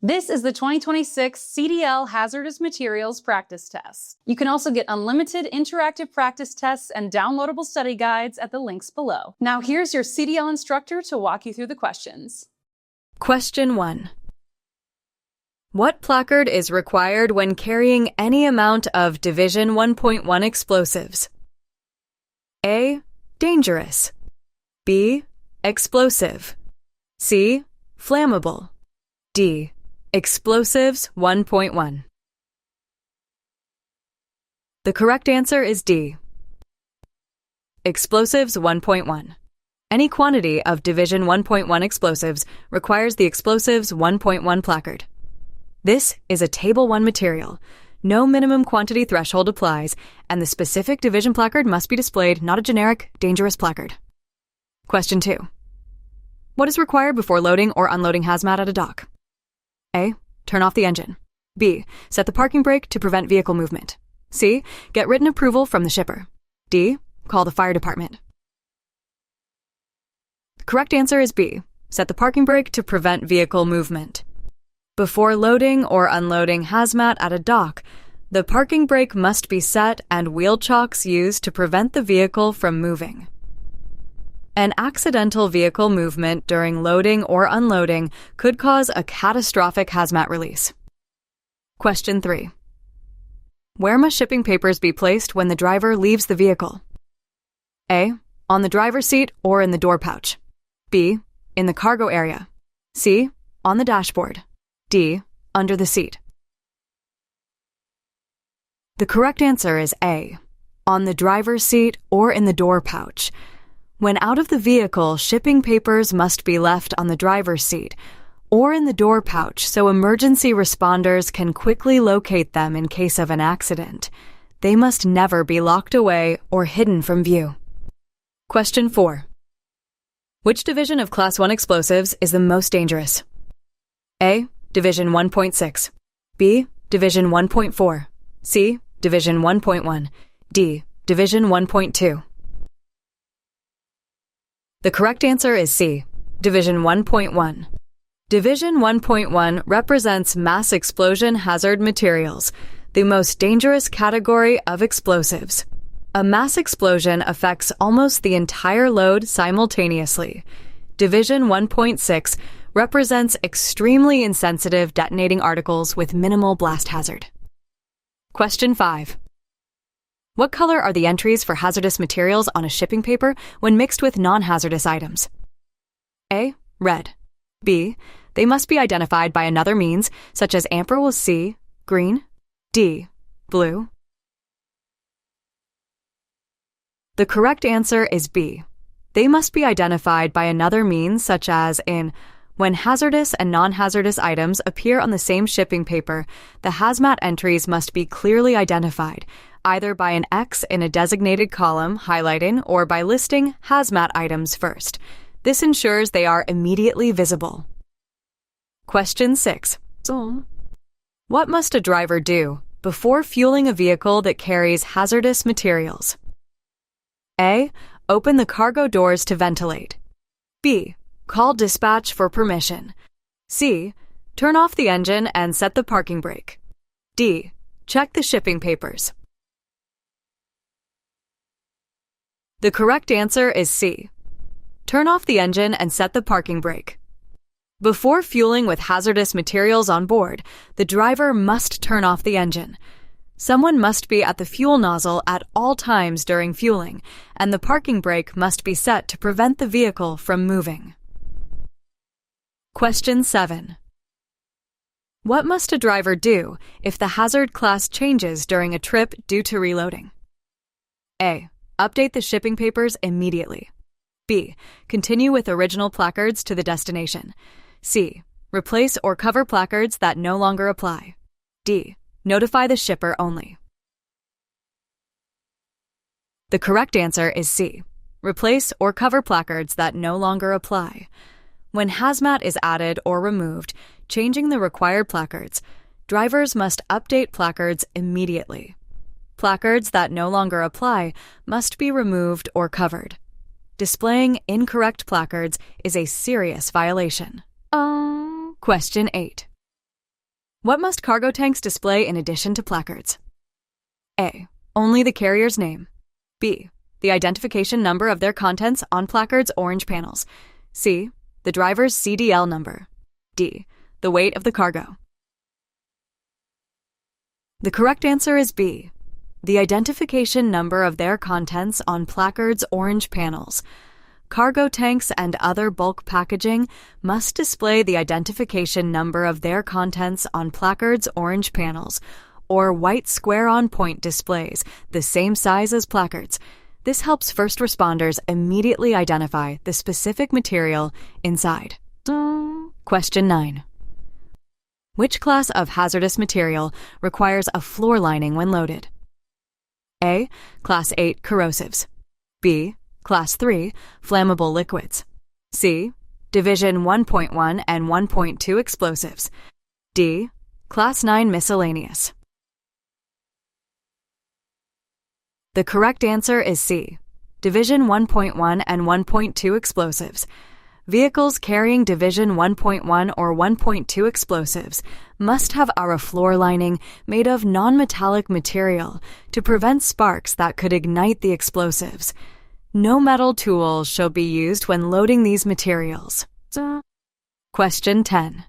This is the 2026 CDL Hazardous Materials Practice Test. You can also get unlimited interactive practice tests and downloadable study guides at the links below. Now here's your CDL instructor to walk you through the questions. Question 1. What placard is required when carrying any amount of Division 1.1 explosives? A. Dangerous. B. Explosive. C. Flammable. D. Explosives 1.1. The correct answer is D. Explosives 1.1. Any quantity of Division 1.1 explosives requires the Explosives 1.1 placard. This is a Table 1 material. No minimum quantity threshold applies, and the specific division placard must be displayed, not a generic, dangerous placard. Question 2. What is required before loading or unloading hazmat at a dock? A. Turn off the engine. B. Set the parking brake to prevent vehicle movement. C. Get written approval from the shipper. D. Call the fire department. The correct answer is B. Set the parking brake to prevent vehicle movement. Before loading or unloading hazmat at a dock, the parking brake must be set and wheel chocks used to prevent the vehicle from moving. An accidental vehicle movement during loading or unloading could cause a catastrophic hazmat release. Question 3. Where must shipping papers be placed when the driver leaves the vehicle? A. On the driver's seat or in the door pouch. B. In the cargo area. C. On the dashboard. D. Under the seat. The correct answer is A. On the driver's seat or in the door pouch. When out of the vehicle, shipping papers must be left on the driver's seat or in the door pouch so emergency responders can quickly locate them in case of an accident. They must never be locked away or hidden from view. Question 4. Which division of Class 1 explosives is the most dangerous? A. Division 1.6. B. Division 1.4. C. Division 1.1. D. Division 1.2. The correct answer is C. Division 1.1. Division 1.1 represents mass explosion hazard materials, the most dangerous category of explosives. A mass explosion affects almost the entire load simultaneously. Division 1.6 represents extremely insensitive detonating articles with minimal blast hazard. Question 5. What color are the entries for hazardous materials on a shipping paper when mixed with non-hazardous items? A. Red. B. They must be identified by another means, such as amper C, green. D. Blue. The correct answer is B. They must be identified by another means, such as in when hazardous and non-hazardous items appear on the same shipping paper, the hazmat entries must be clearly identified, either by an X in a designated column highlighting or by listing hazmat items first. This ensures they are immediately visible. Question 6. What must a driver do before fueling a vehicle that carries hazardous materials? A. Open the cargo doors to ventilate. B. Call dispatch for permission. C. Turn off the engine and set the parking brake. D. Check the shipping papers. The correct answer is C. Turn off the engine and set the parking brake. Before fueling with hazardous materials on board, the driver must turn off the engine. Someone must be at the fuel nozzle at all times during fueling, and the parking brake must be set to prevent the vehicle from moving. Question 7. What must a driver do if the hazard class changes during a trip due to reloading? A. Update the shipping papers immediately. B. Continue with original placards to the destination. C. Replace or cover placards that no longer apply. D. Notify the shipper only. The correct answer is C. Replace or cover placards that no longer apply. When hazmat is added or removed, changing the required placards, drivers must update placards immediately. Placards that no longer apply must be removed or covered. Displaying incorrect placards is a serious violation. Question 8. What must cargo tanks display in addition to placards? A. Only the carrier's name. B. The identification number of their contents on placards' orange panels. C. The driver's CDL number. D. The weight of the cargo. The correct answer is B. The identification number of their contents on placards' orange panels. Cargo tanks and other bulk packaging must display the identification number of their contents on placards' orange panels, or white square-on-point displays, the same size as placards. This helps first responders immediately identify the specific material inside. Question 9. Which class of hazardous material requires a floor lining when loaded? A. Class 8 corrosives. B. Class 3 flammable liquids. C. Division 1.1 and 1.2 explosives. D. Class 9 miscellaneous. The correct answer is C. Division 1.1 and 1.2 explosives. Vehicles carrying Division 1.1 or 1.2 explosives must have a floor lining made of non-metallic material to prevent sparks that could ignite the explosives. No metal tools shall be used when loading these materials. Question 10.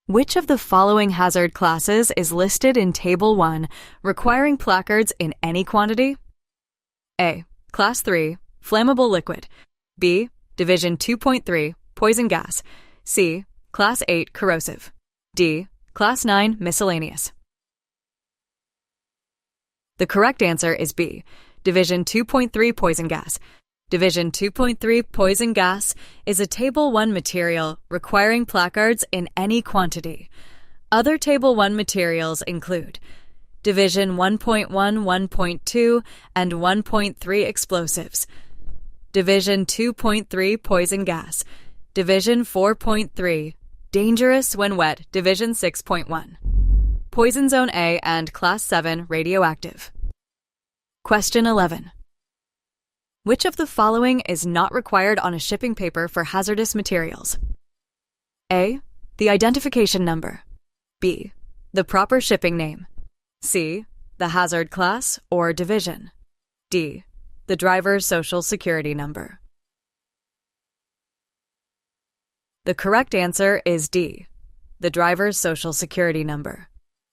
Which of the following hazard classes is listed in Table 1 requiring placards in any quantity? A. Class 3 flammable liquid. B. Division 2.3 poison gas. C. Class 8 corrosive. D. Class 9 miscellaneous. The correct answer is B. Division 2.3 poison gas. Division 2.3 poison gas is a Table 1 material requiring placards in any quantity. Other Table 1 materials include Division 1.1, 1.2, and 1.3 explosives, Division 2.3 poison gas, Division 4.3 dangerous when wet, Division 6.1, Poison Zone A and Class 7 radioactive. Question 11. Which of the following is not required on a shipping paper for hazardous materials? A. The identification number. B. The proper shipping name. C. The hazard class or division. D. The driver's social security number. The correct answer is D. The driver's social security number.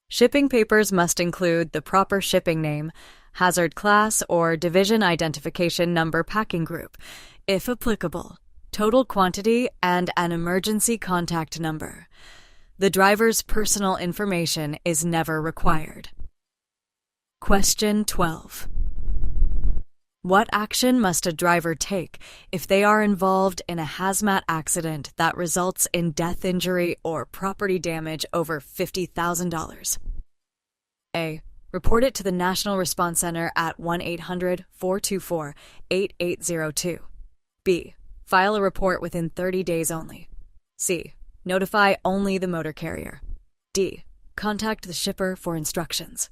Shipping papers must include the proper shipping name, hazard class or division identification number packing group, if applicable, total quantity, and an emergency contact number. The driver's personal information is never required. Question 12. What action must a driver take if they are involved in a hazmat accident that results in death, injury, or property damage over $50,000? A. Report it to the National Response Center at 1-800-424-8802. B. File a report within 30 days only. C. Notify only the motor carrier. D. Contact the shipper for instructions.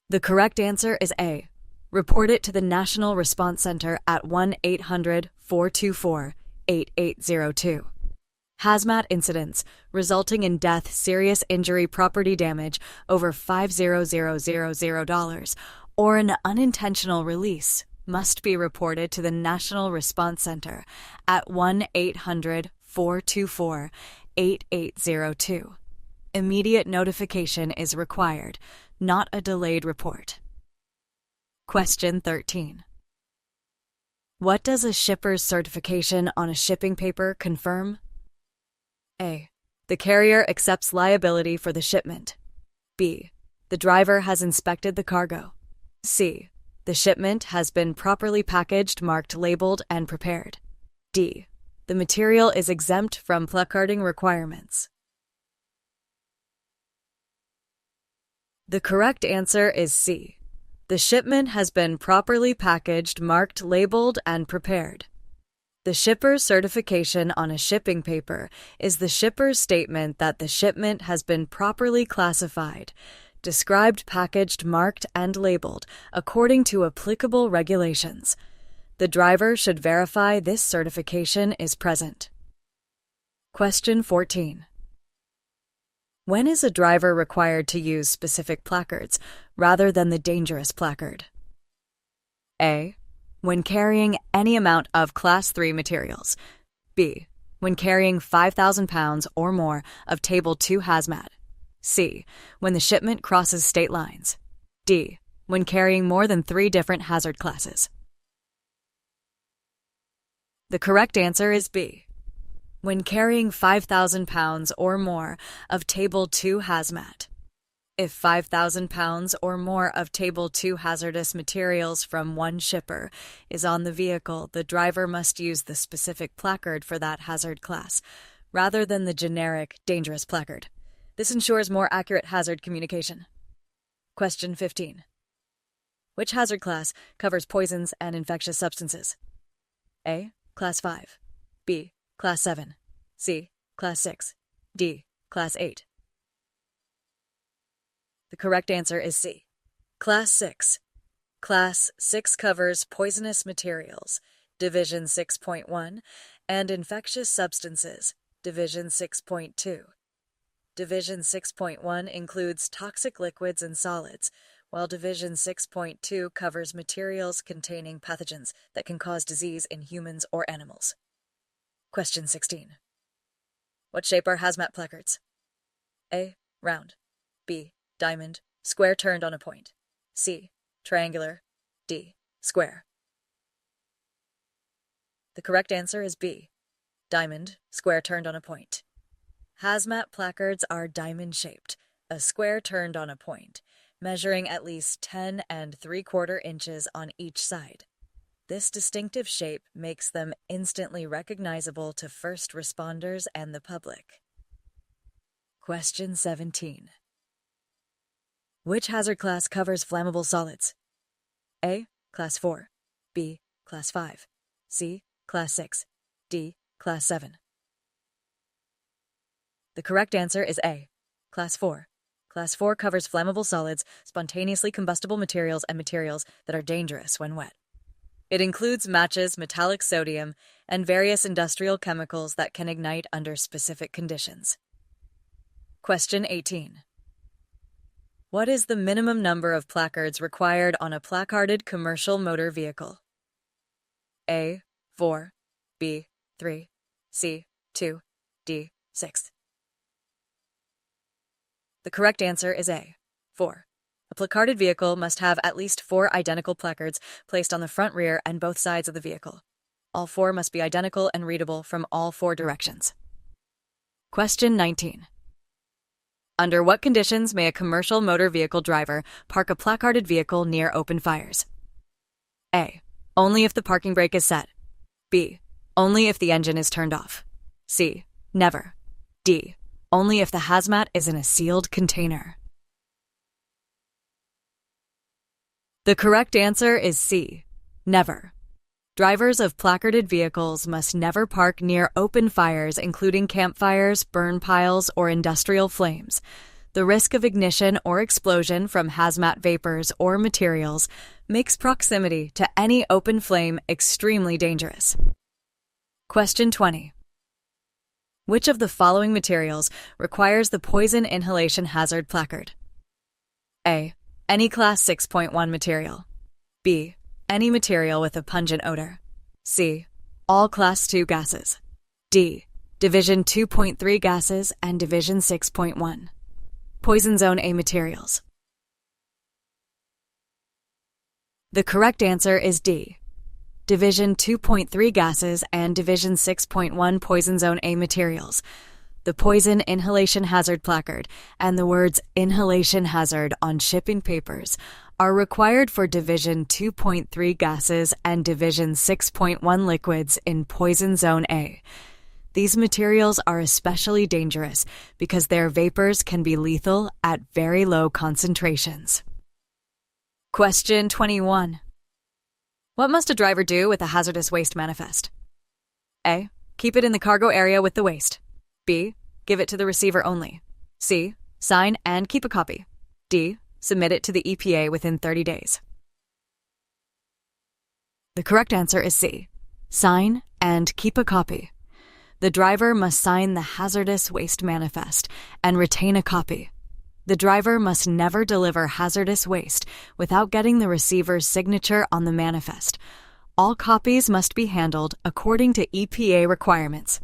The correct answer is A. Report it to the National Response Center at 1-800-424-8802. Hazmat incidents resulting in death, serious injury, property damage over $5,000 or an unintentional release must be reported to the National Response Center at 1-800-424-8802. Immediate notification is required, not a delayed report. Question 13. What does a shipper's certification on a shipping paper confirm? A. The carrier accepts liability for the shipment. B. The driver has inspected the cargo. C. The shipment has been properly packaged, marked, labeled, and prepared. D. The material is exempt from placarding requirements. The correct answer is C. The shipment has been properly packaged, marked, labeled, and prepared. The shipper's certification on a shipping paper is the shipper's statement that the shipment has been properly classified, described, packaged, marked, and labeled according to applicable regulations. The driver should verify this certification is present. Question 14. When is a driver required to use specific placards rather than the dangerous placard? A. When carrying any amount of Class 3 materials. B. When carrying 5,000 pounds or more of Table 2 hazmat. C. When the shipment crosses state lines. D. When carrying more than 3 different hazard classes. The correct answer is B. When carrying 5,000 pounds or more of Table 2 hazmat. If 5,000 pounds or more of Table 2 hazardous materials from one shipper is on the vehicle, the driver must use the specific placard for that hazard class, rather than the generic dangerous placard. This ensures more accurate hazard communication. Question 15. Which hazard class covers poisons and infectious substances? A. Class 5. B. Class 7. C. Class 6. D. Class 8. The correct answer is C. Class 6. Class 6 covers poisonous materials, Division 6.1, and infectious substances, Division 6.2. Division 6.1 includes toxic liquids and solids, while Division 6.2 covers materials containing pathogens that can cause disease in humans or animals. Question 16. What shape are hazmat placards? A. Round. B. Diamond, square turned on a point. C. Triangular. D. Square. The correct answer is B. Diamond, square turned on a point. Hazmat placards are diamond-shaped, a square turned on a point, measuring at least 10 3/4 inches on each side. This distinctive shape makes them instantly recognizable to first responders and the public. Question 17. Which hazard class covers flammable solids? A. Class 4. B. Class 5. C. Class 6. D. Class 7. The correct answer is A. Class 4. Class 4 covers flammable solids, spontaneously combustible materials, and materials that are dangerous when wet. It includes matches, metallic sodium, and various industrial chemicals that can ignite under specific conditions. Question 18. What is the minimum number of placards required on a placarded commercial motor vehicle? A. 4. B. 3. C. 2. D. 6. The correct answer is A. 4. A placarded vehicle must have at least 4 identical placards placed on the front, rear, and both sides of the vehicle. All 4 must be identical and readable from all 4 directions. Question 19. Under what conditions may a commercial motor vehicle driver park a placarded vehicle near open fires? A. Only if the parking brake is set. B. Only if the engine is turned off. C. Never. D. Only if the hazmat is in a sealed container. The correct answer is C. Never. Drivers of placarded vehicles must never park near open fires, including campfires, burn piles, or industrial flames. The risk of ignition or explosion from hazmat vapors or materials makes proximity to any open flame extremely dangerous. Question 20. Which of the following materials requires the poison inhalation hazard placard? A. Any Class 6.1 material. B. Any material with a pungent odor. C. All Class 2 gases. D. Division 2.3 gases and Division 6.1. Poison Zone A materials. The correct answer is D. Division 2.3 gases and Division 6.1 Poison Zone A materials. The poison inhalation hazard placard and the words inhalation hazard on shipping papers are required for Division 2.3 gases and Division 6.1 liquids in Poison Zone A. These materials are especially dangerous because their vapors can be lethal at very low concentrations. Question 21. What must a driver do with a hazardous waste manifest? A. Keep it in the cargo area with the waste. B. Give it to the receiver only. C. Sign and keep a copy. D. Submit it to the EPA within 30 days. The correct answer is C. Sign and keep a copy. The driver must sign the hazardous waste manifest and retain a copy. The driver must never deliver hazardous waste without getting the receiver's signature on the manifest. All copies must be handled according to EPA requirements.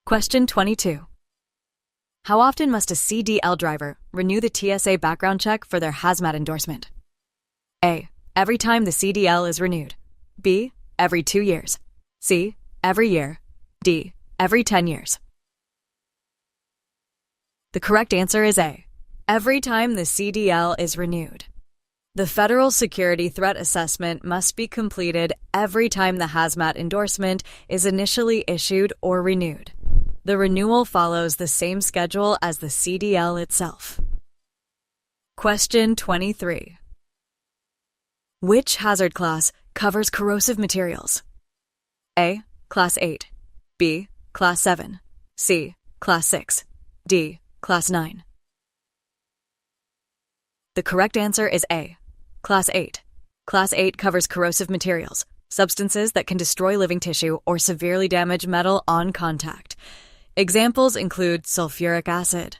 Question 22. How often must a CDL driver renew the TSA background check for their hazmat endorsement? A. Every time the CDL is renewed. B. Every 2 years. C. Every year. D. Every 10 years. The correct answer is A. Every time the CDL is renewed. The Federal Security Threat Assessment must be completed every time the hazmat endorsement is initially issued or renewed. The renewal follows the same schedule as the CDL itself. Question 23. Which hazard class covers corrosive materials? A. Class 8. B. Class 7. C. Class 6. D. Class 9. The correct answer is A. Class 8. Class 8 covers corrosive materials, substances that can destroy living tissue or severely damage metal on contact. Examples include sulfuric acid,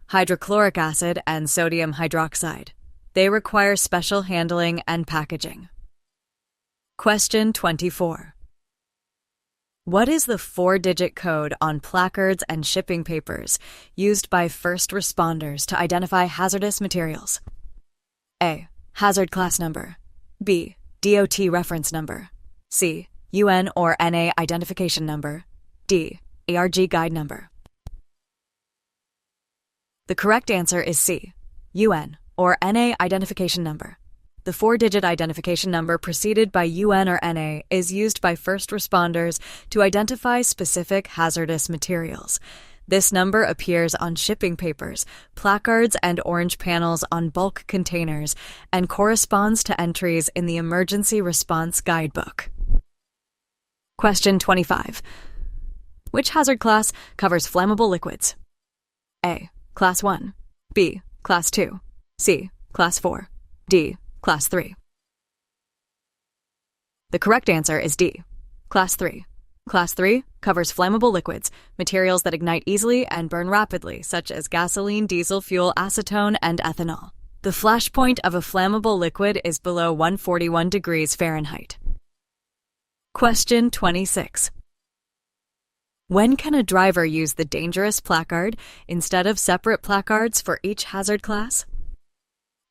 hydrochloric acid, and sodium hydroxide. They require special handling and packaging. Question 24. What is the 4-digit code on placards and shipping papers used by first responders to identify hazardous materials? A. Hazard class number. B. DOT reference number. C. UN or NA identification number. D. ARG guide number. The correct answer is C. UN or NA identification number. The 4-digit identification number preceded by UN or NA is used by first responders to identify specific hazardous materials. This number appears on shipping papers, placards, and orange panels on bulk containers and corresponds to entries in the Emergency Response Guidebook. Question 25. Which hazard class covers flammable liquids? A. Class 1. B. Class 2. C. Class 4. D. Class 3. The correct answer is D. Class 3. Class 3 covers flammable liquids, materials that ignite easily and burn rapidly, such as gasoline, diesel fuel, acetone, and ethanol. The flash point of a flammable liquid is below 141 degrees Fahrenheit. Question 26. When can a driver use the dangerous placard instead of separate placards for each hazard class?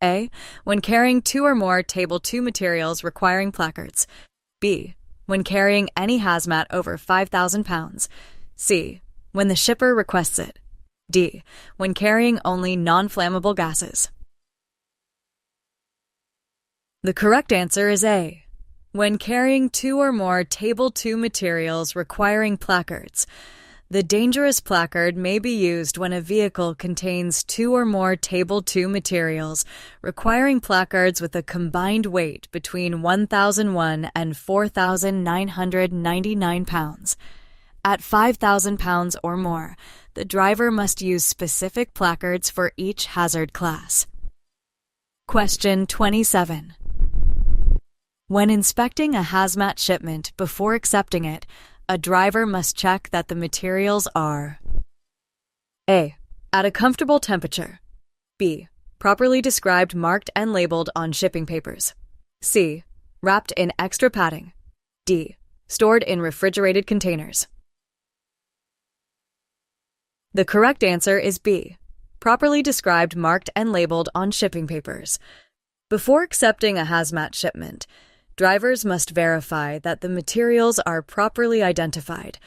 A. When carrying 2 or more Table 2 materials requiring placards. B. When carrying any hazmat over 5,000 pounds. C. When the shipper requests it. D. When carrying only non-flammable gases. The correct answer is A. When carrying 2 or more Table 2 materials requiring placards. The dangerous placard may be used when a vehicle contains 2 or more Table 2 materials, requiring placards with a combined weight between 1,001 and 4,999 pounds. At 5,000 pounds or more, the driver must use specific placards for each hazard class. Question 27. When inspecting a hazmat shipment before accepting it, a driver must check that the materials are A. At a comfortable temperature. B. Properly described, marked, and labeled on shipping papers. C. Wrapped in extra padding. D. Stored in refrigerated containers. The correct answer is B. Properly described, marked, and labeled on shipping papers. Before accepting a hazmat shipment, drivers must verify that the materials are properly identified,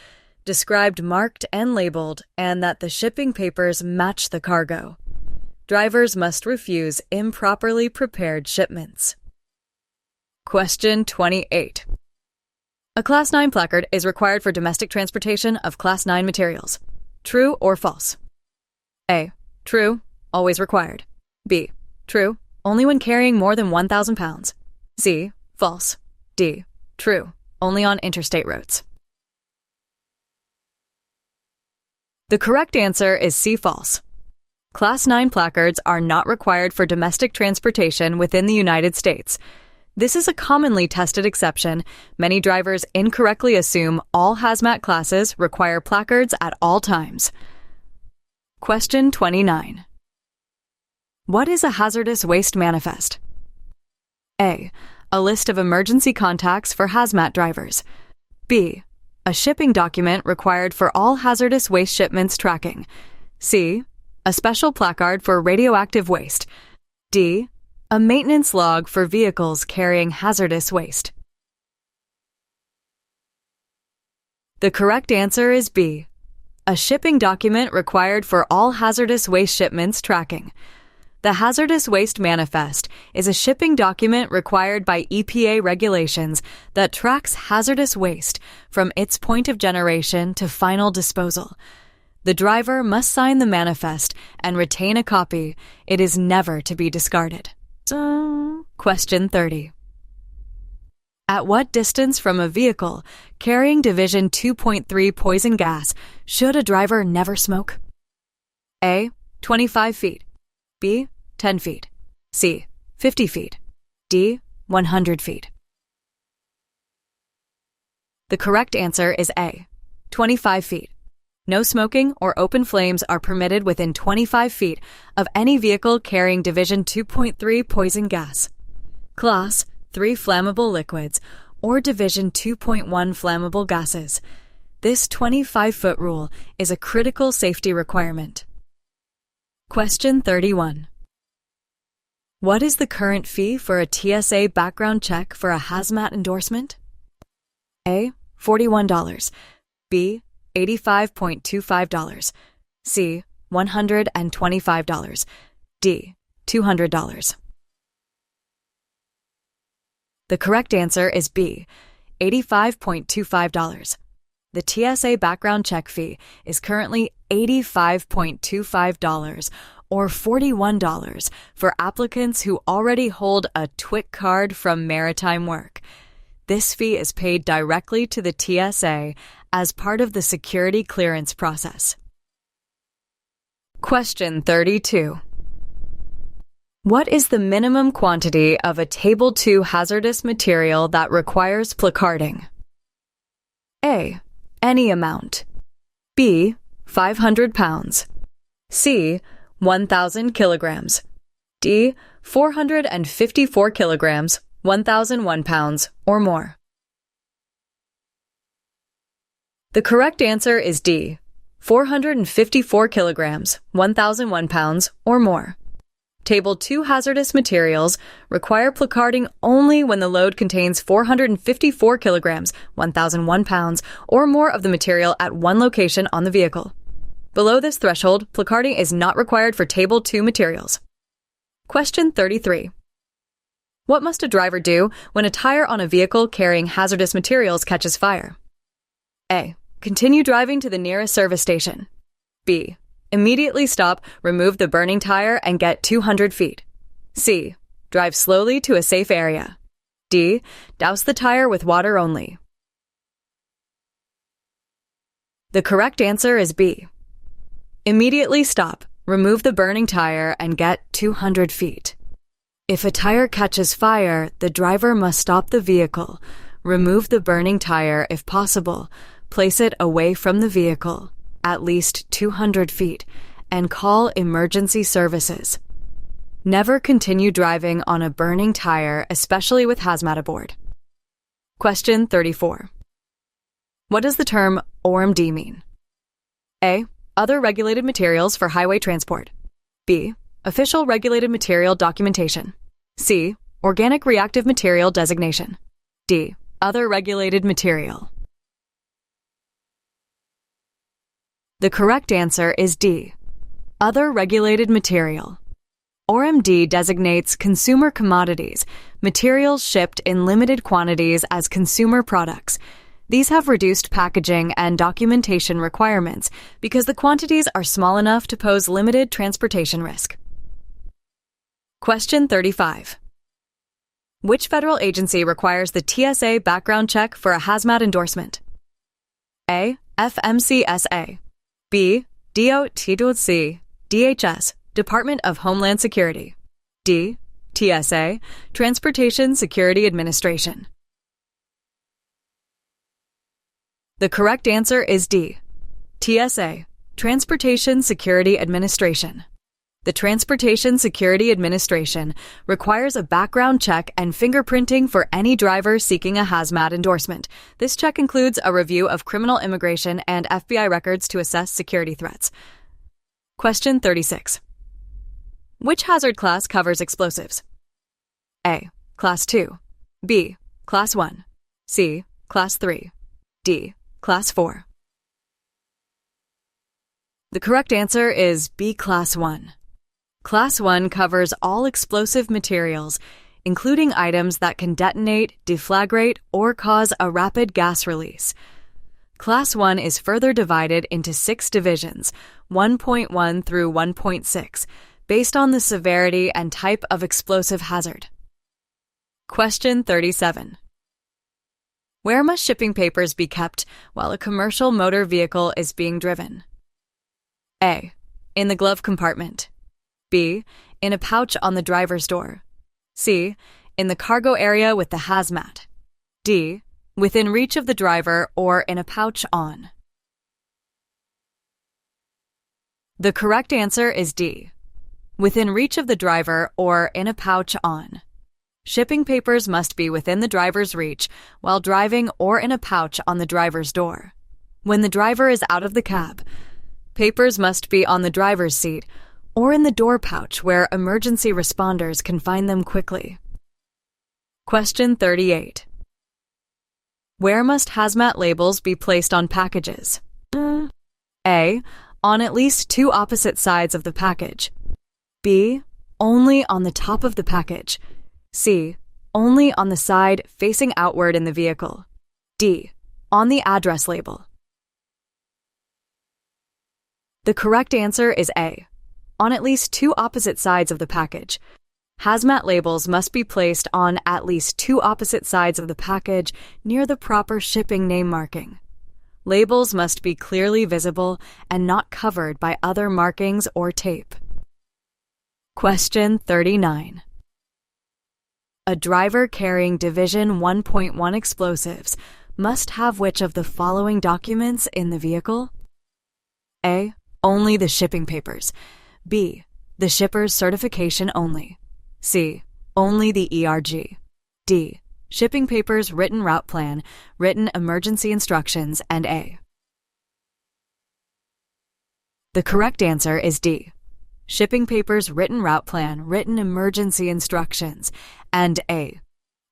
described, marked, and labeled, and that the shipping papers match the cargo. Drivers must refuse improperly prepared shipments. Question 28. A Class 9 placard is required for domestic transportation of Class 9 materials. True or false? A. True, always required. B. True, only when carrying more than 1,000 pounds. C. False. D. True, only on interstate roads. The correct answer is C. False. Class 9 placards are not required for domestic transportation within the United States. This is a commonly tested exception. Many drivers incorrectly assume all hazmat classes require placards at all times. Question 29. What is a hazardous waste manifest? A. A list of emergency contacts for hazmat drivers. B. A shipping document required for all hazardous waste shipments tracking. C. A special placard for radioactive waste. D. A maintenance log for vehicles carrying hazardous waste. The correct answer is B. A shipping document required for all hazardous waste shipments tracking. The Hazardous Waste Manifest is a shipping document required by EPA regulations that tracks hazardous waste from its point of generation to final disposal. The driver must sign the manifest and retain a copy. It is never to be discarded. Question 30. At what distance from a vehicle carrying Division 2.3 poison gas should a driver never smoke? A. 25 feet. B. 10 feet. C. 50 feet. D. 100 feet. The correct answer is A. 25 feet. No smoking or open flames are permitted within 25 feet of any vehicle carrying Division 2.3 poison gas, Class 3 flammable liquids, or Division 2.1 flammable gases. This 25-foot rule is a critical safety requirement. Question 31. What is the current fee for a TSA background check for a hazmat endorsement? A. $41. B. $85.25. C. $125. D. $200. The correct answer is B. $85.25. The TSA background check fee is currently $85.25 or $41 for applicants who already hold a TWIC card from maritime work. This fee is paid directly to the TSA as part of the security clearance process. Question 32. What is the minimum quantity of a Table 2 hazardous material that requires placarding? A. Any amount. B. 500 pounds. C. 1,000 kilograms. D. 454 kilograms, 1,001 pounds, or more. The correct answer is D. 454 kilograms, 1,001 pounds, or more. Table 2 hazardous materials require placarding only when the load contains 454 kilograms, 1,001 pounds, or more of the material at one location on the vehicle. Below this threshold, placarding is not required for Table 2 materials. Question 33. What must a driver do when a tire on a vehicle carrying hazardous materials catches fire? A. Continue driving to the nearest service station. B. Immediately stop, remove the burning tire, and get 200 feet. C. Drive slowly to a safe area. D. Douse the tire with water only. The correct answer is B. Immediately stop, remove the burning tire, and get 200 feet. If a tire catches fire, the driver must stop the vehicle, remove the burning tire if possible, place it away from the vehicle, at least 200 feet, and call emergency services. Never continue driving on a burning tire, especially with hazmat aboard. Question 34. What does the term ORMD mean? A. Other regulated materials for highway transport. B. Official regulated material documentation. C. Organic reactive material designation. D. Other regulated material. The correct answer is D. Other regulated material. ORMD designates consumer commodities, materials shipped in limited quantities as consumer products. These have reduced packaging and documentation requirements because the quantities are small enough to pose limited transportation risk. Question 35. Which federal agency requires the TSA background check for a hazmat endorsement? A. FMCSA. B. DOTC, DHS, Department of Homeland Security. D. TSA, Transportation Security Administration. The correct answer is D. TSA, Transportation Security Administration. The Transportation Security Administration requires a background check and fingerprinting for any driver seeking a hazmat endorsement. This check includes a review of criminal immigration and FBI records to assess security threats. Question 36. Which hazard class covers explosives? A. Class 2. B. Class 1. C. Class 3. D. Class 4. The correct answer is B. Class 1. Class 1 covers all explosive materials, including items that can detonate, deflagrate, or cause a rapid gas release. Class 1 is further divided into 6 divisions, 1.1 through 1.6, based on the severity and type of explosive hazard. Question 37. Where must shipping papers be kept while a commercial motor vehicle is being driven? A. In the glove compartment. B. In a pouch on the driver's door. C. In the cargo area with the hazmat. D. Within reach of the driver or in a pouch on. The correct answer is D. Within reach of the driver or in a pouch on. Shipping papers must be within the driver's reach while driving or in a pouch on the driver's door. When the driver is out of the cab, papers must be on the driver's seat or in the door pouch where emergency responders can find them quickly. Question 38. Where must hazmat labels be placed on packages? A. On at least 2 opposite sides of the package. B. Only on the top of the package. C. Only on the side facing outward in the vehicle. D. On the address label. The correct answer is A. On at least 2 opposite sides of the package. Hazmat labels must be placed on at least 2 opposite sides of the package near the proper shipping name marking. Labels must be clearly visible and not covered by other markings or tape. Question 39. A driver carrying Division 1.1 explosives must have which of the following documents in the vehicle? A. Only the shipping papers. B. The shipper's certification only. C. Only the ERG. D. Shipping papers, written route plan, written emergency instructions, and A. The correct answer is D. Shipping papers, written route plan, written emergency instructions, and A.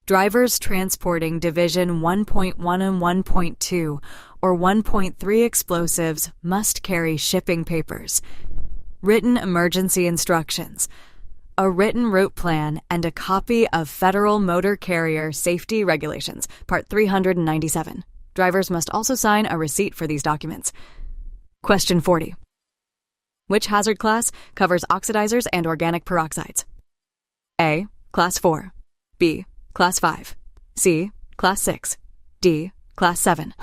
Drivers transporting Division 1.1 and 1.2 or 1.3 explosives must carry shipping papers, written emergency instructions, a written route plan, and a copy of Federal Motor Carrier Safety Regulations, Part 397. Drivers must also sign a receipt for these documents. Question 40. Which hazard class covers oxidizers and organic peroxides? A. Class 4. B. Class 5. C. Class 6. D. Class 7.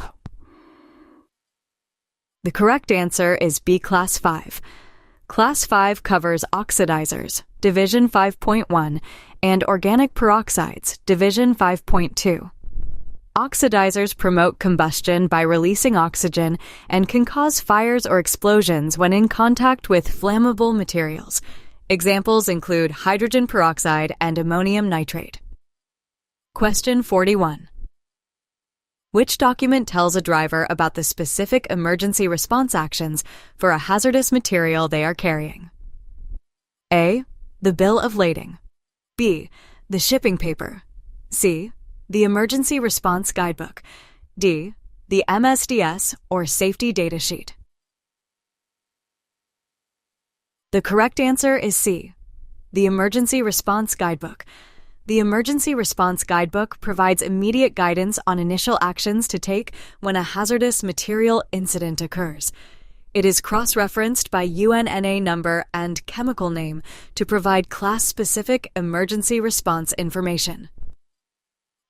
The correct answer is B. Class 5. Class 5 covers oxidizers, Division 5.1, and organic peroxides, Division 5.2. Oxidizers promote combustion by releasing oxygen and can cause fires or explosions when in contact with flammable materials. Examples include hydrogen peroxide and ammonium nitrate. Question 41. Which document tells a driver about the specific emergency response actions for a hazardous material they are carrying? A. The bill of lading. B. The shipping paper. C. The emergency response guidebook. D. The MSDS or safety data sheet. The correct answer is C. The emergency response guidebook. The Emergency Response Guidebook provides immediate guidance on initial actions to take when a hazardous material incident occurs. It is cross-referenced by UNNA number and chemical name to provide class-specific emergency response information.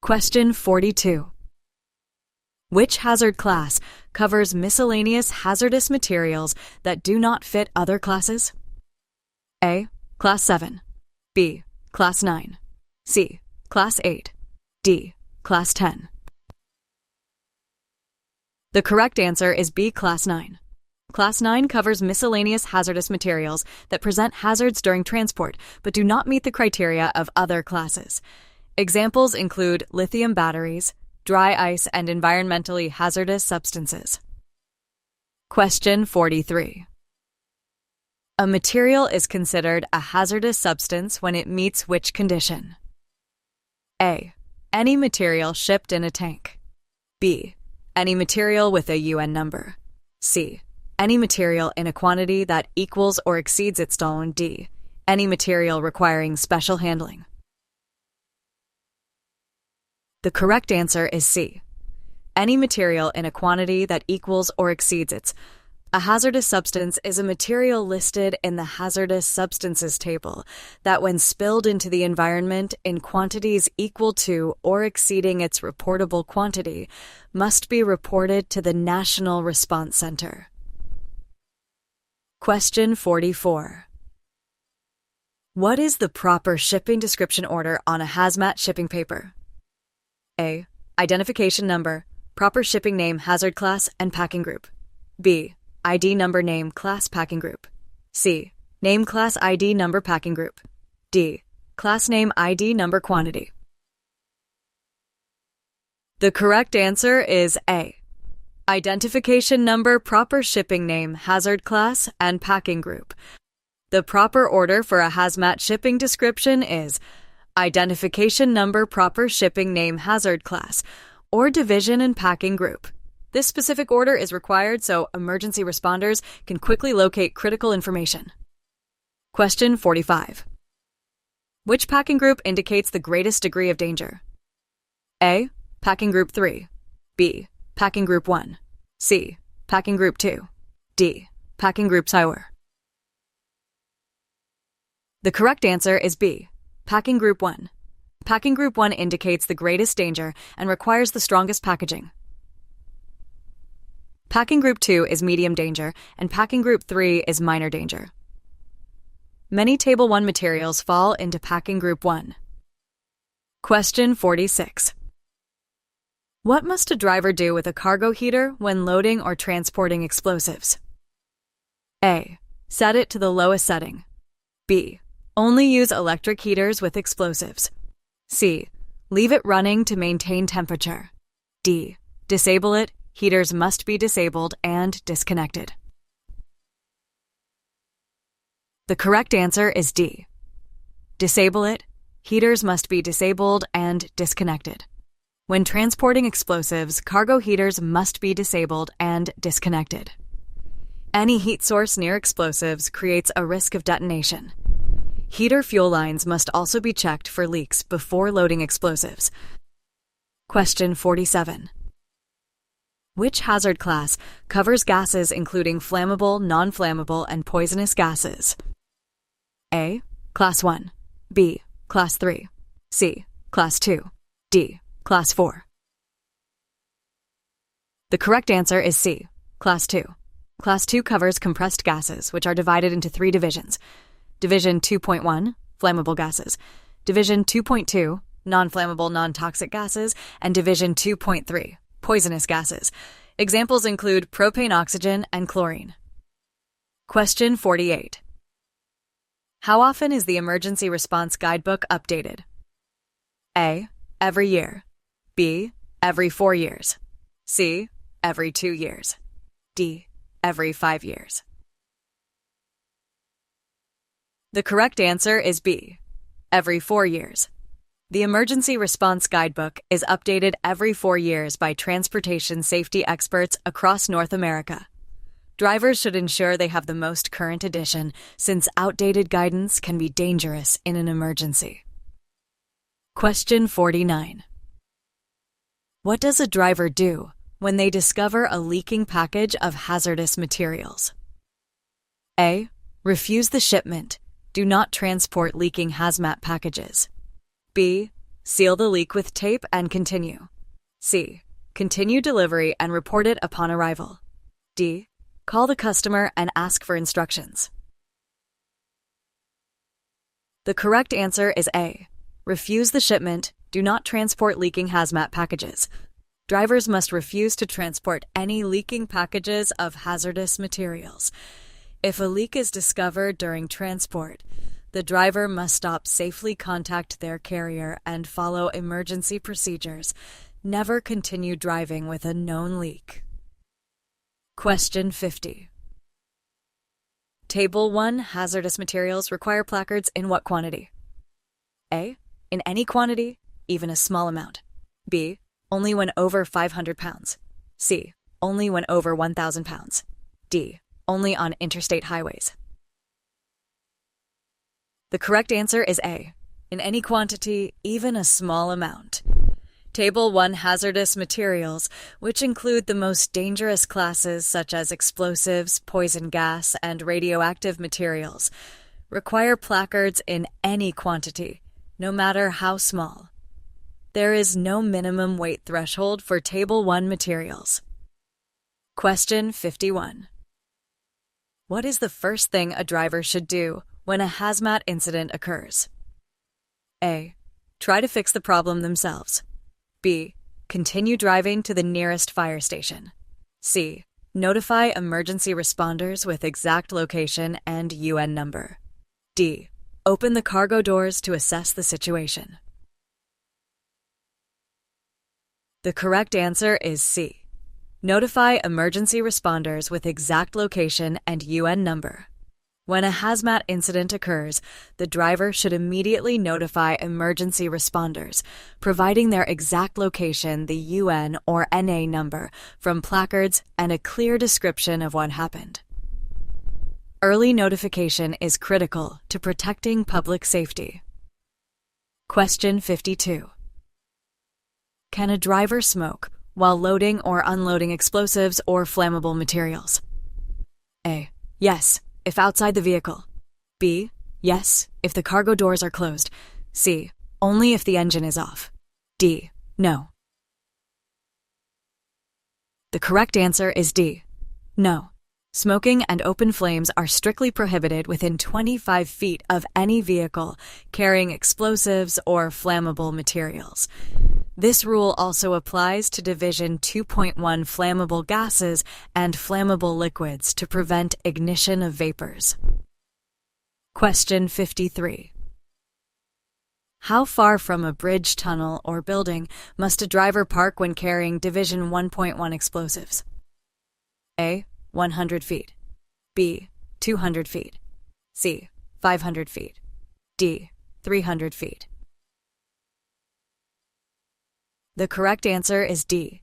Question 42. Which hazard class covers miscellaneous hazardous materials that do not fit other classes? A. Class 7. B. Class 9. C. Class 8. D. Class 10. The correct answer is B. Class 9. Class 9 covers miscellaneous hazardous materials that present hazards during transport but do not meet the criteria of other classes. Examples include lithium batteries, dry ice, and environmentally hazardous substances. Question 43. A material is considered a hazardous substance when it meets which condition? A. Any material shipped in a tank. B. Any material with a UN number. C. Any material in a quantity that equals or exceeds its toll. D. Any material requiring special handling. The correct answer is C. Any material in a quantity that equals or exceeds its. A hazardous substance is a material listed in the hazardous substances table that, when spilled into the environment in quantities equal to or exceeding its reportable quantity, must be reported to the National Response Center. Question 44. What is the proper shipping description order on a hazmat shipping paper? A. Identification number, proper shipping name, hazard class, and packing group. B. ID number, name, class, packing group. C. Name, class, ID number, packing group. D. Class name, ID number, quantity. The correct answer is A. Identification number, proper shipping name, hazard class, and packing group. The proper order for a hazmat shipping description is identification number, proper shipping name, hazard class, or division and packing group. This specific order is required so emergency responders can quickly locate critical information. Question 45. Which packing group indicates the greatest degree of danger? A. Packing group 3. B. Packing group 1. C. Packing group 2. D. Packing group sour. The correct answer is B. Packing group 1. Packing group 1 indicates the greatest danger and requires the strongest packaging. Packing group 2 is medium danger, and packing group 3 is minor danger. Many Table 1 materials fall into packing group 1. Question 46. What must a driver do with a cargo heater when loading or transporting explosives? A. Set it to the lowest setting. B. Only use electric heaters with explosives. C. Leave it running to maintain temperature. D. Disable it. Heaters must be disabled and disconnected. The correct answer is D. Disable it. Heaters must be disabled and disconnected. When transporting explosives, cargo heaters must be disabled and disconnected. Any heat source near explosives creates a risk of detonation. Heater fuel lines must also be checked for leaks before loading explosives. Question 47. Which hazard class covers gases including flammable, non-flammable, and poisonous gases? A. Class 1. B. Class 3. C. Class 2. D. Class 4. The correct answer is C. Class 2. Class 2 covers compressed gases, which are divided into 3 divisions. Division 2.1, flammable gases. Division 2.2, non-flammable, non-toxic gases. And Division 2.3, poisonous gases. Examples include propane, oxygen, and chlorine. Question 48. How often is the Emergency Response Guidebook updated? A. Every year. B. Every 4 years. C. Every 2 years. D. Every 5 years. The correct answer is B. Every 4 years. The Emergency Response Guidebook is updated every 4 years by transportation safety experts across North America. Drivers should ensure they have the most current edition, since outdated guidance can be dangerous in an emergency. Question 49. What does a driver do when they discover a leaking package of hazardous materials? A. Refuse the shipment. Do not transport leaking hazmat packages. B. Seal the leak with tape and continue. C. Continue delivery and report it upon arrival. D. Call the customer and ask for instructions. The correct answer is A. Refuse the shipment. Do not transport leaking hazmat packages. Drivers must refuse to transport any leaking packages of hazardous materials. If a leak is discovered during transport, the driver must stop, safely contact their carrier, and follow emergency procedures. Never continue driving with a known leak. Question 50. Table 1 hazardous materials require placards in what quantity? A. In any quantity, even a small amount. B. Only when over 500 pounds. C. Only when over 1,000 pounds. D. Only on interstate highways. The correct answer is A. In any quantity, even a small amount. Table 1 hazardous materials, which include the most dangerous classes such as explosives, poison gas, and radioactive materials, require placards in any quantity, no matter how small. There is no minimum weight threshold for Table 1 materials. Question 51. What is the first thing a driver should do when a hazmat incident occurs? A. Try to fix the problem themselves. B. Continue driving to the nearest fire station. C. Notify emergency responders with exact location and UN number. D. Open the cargo doors to assess the situation. The correct answer is C. Notify emergency responders with exact location and UN number. When a hazmat incident occurs, the driver should immediately notify emergency responders, providing their exact location, the UN or NA number, from placards, and a clear description of what happened. Early notification is critical to protecting public safety. Question 52. Can a driver smoke while loading or unloading explosives or flammable materials? A. Yes, if outside the vehicle. B. Yes, if the cargo doors are closed. C. Only if the engine is off. D. No. The correct answer is D. No. Smoking and open flames are strictly prohibited within 25 feet of any vehicle carrying explosives or flammable materials. This rule also applies to Division 2.1 flammable gases and flammable liquids to prevent ignition of vapors. Question 53. How far from a bridge, tunnel, or building must a driver park when carrying Division 1.1 explosives? A. 100 feet. B. 200 feet. C. 500 feet. D. 300 feet. The correct answer is D.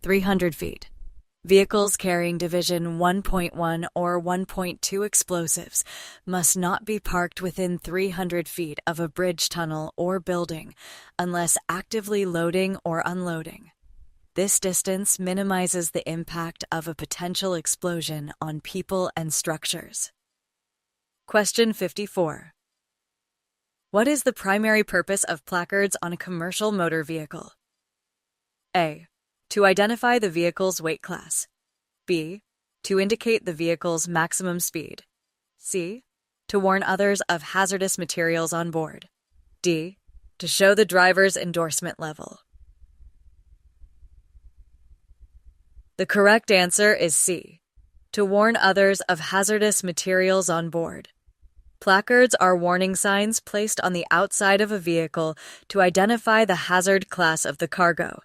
300 feet. Vehicles carrying Division 1.1 or 1.2 explosives must not be parked within 300 feet of a bridge, tunnel, or building unless actively loading or unloading. This distance minimizes the impact of a potential explosion on people and structures. Question 54. What is the primary purpose of placards on a commercial motor vehicle? A. To identify the vehicle's weight class. B. To indicate the vehicle's maximum speed. C. To warn others of hazardous materials on board. D. To show the driver's endorsement level. The correct answer is C. To warn others of hazardous materials on board. Placards are warning signs placed on the outside of a vehicle to identify the hazard class of the cargo.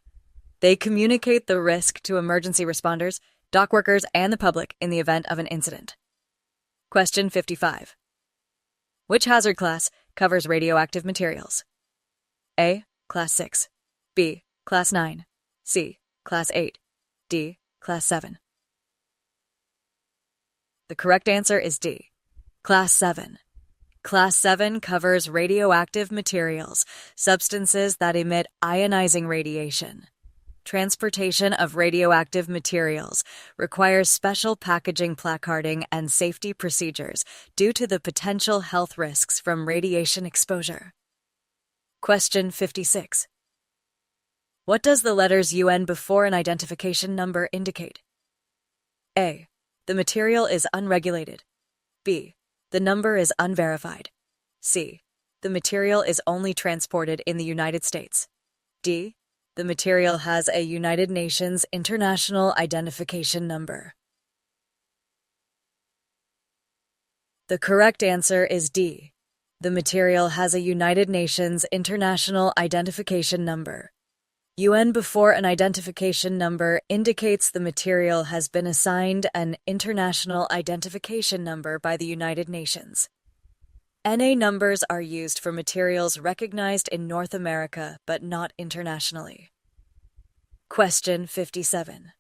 They communicate the risk to emergency responders, dock workers, and the public in the event of an incident. Question 55. Which hazard class covers radioactive materials? A. Class 6. B. Class 9. C. Class 8. D. Class 7. The correct answer is D. Class 7. Class 7 covers radioactive materials, substances that emit ionizing radiation. Transportation of radioactive materials requires special packaging, placarding, and safety procedures due to the potential health risks from radiation exposure. Question 56. What does the letters UN before an identification number indicate? A. The material is unregulated. B. The number is unverified. C. The material is only transported in the United States. D. The material has a United Nations International Identification Number. The correct answer is D. The material has a United Nations International Identification Number. UN before an identification number indicates the material has been assigned an International Identification Number by the United Nations. NA numbers are used for materials recognized in North America but not internationally. Question 57.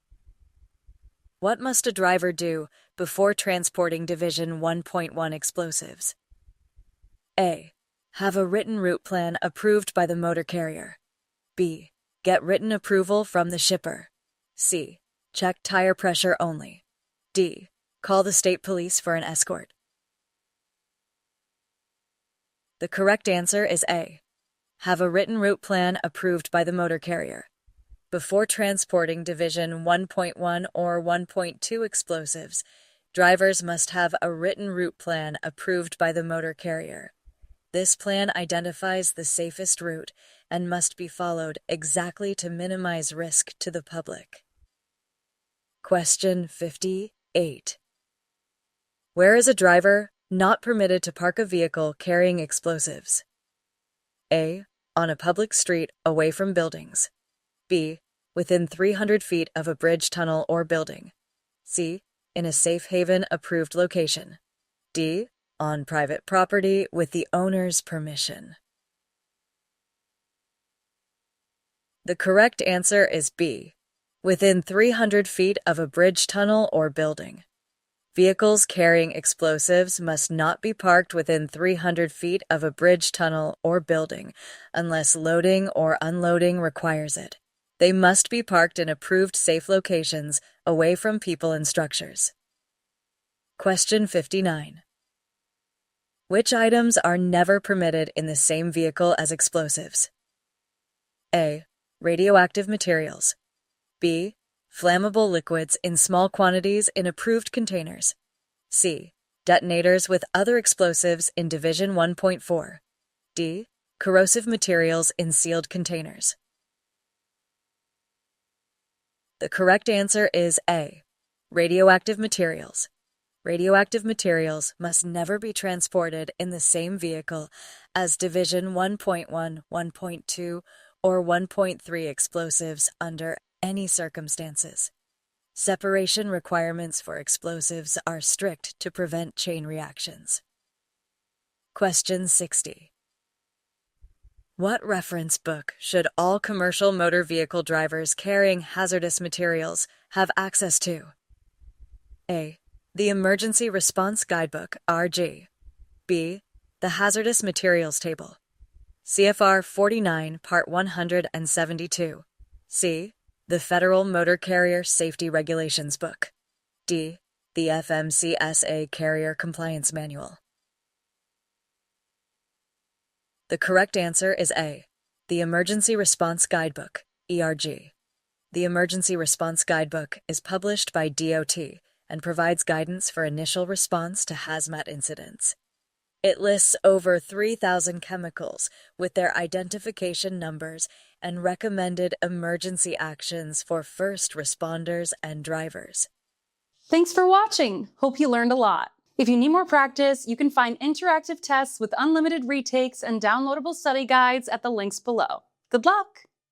What must a driver do before transporting Division 1.1 explosives? A. Have a written route plan approved by the motor carrier. B. Get written approval from the shipper. C. Check tire pressure only. D. Call the state police for an escort. The correct answer is A. Have a written route plan approved by the motor carrier. Before transporting Division 1.1 or 1.2 explosives, drivers must have a written route plan approved by the motor carrier. This plan identifies the safest route and must be followed exactly to minimize risk to the public. Question 58. Where is a driver not permitted to park a vehicle carrying explosives? A. On a public street away from buildings. B. Within 300 feet of a bridge, tunnel, or building. C. In a safe haven approved location. D. On private property with the owner's permission. The correct answer is B. Within 300 feet of a bridge, tunnel, or building. Vehicles carrying explosives must not be parked within 300 feet of a bridge, tunnel, or building unless loading or unloading requires it. They must be parked in approved safe locations away from people and structures. Question 59. Which items are never permitted in the same vehicle as explosives? A. Radioactive materials. B. Flammable liquids in small quantities in approved containers. C. Detonators with other explosives in Division 1.4. D. Corrosive materials in sealed containers. The correct answer is A. Radioactive materials. Radioactive materials must never be transported in the same vehicle as Division 1.1, 1.2, or 1.3 explosives under any circumstances. Separation requirements for explosives are strict to prevent chain reactions. Question 60. What reference book should all commercial motor vehicle drivers carrying hazardous materials have access to? A. The Emergency Response Guidebook, RG. B. The Hazardous Materials Table. CFR 49, Part 172. C. The Federal Motor Carrier Safety Regulations Book. D. The FMCSA Carrier Compliance Manual. The correct answer is A. The Emergency Response Guidebook, ERG. The Emergency Response Guidebook is published by DOT and provides guidance for initial response to hazmat incidents. It lists over 3,000 chemicals with their identification numbers and recommended emergency actions for first responders and drivers. Thanks for watching. Hope you learned a lot. If you need more practice, you can find interactive tests with unlimited retakes and downloadable study guides at the links below. Good luck!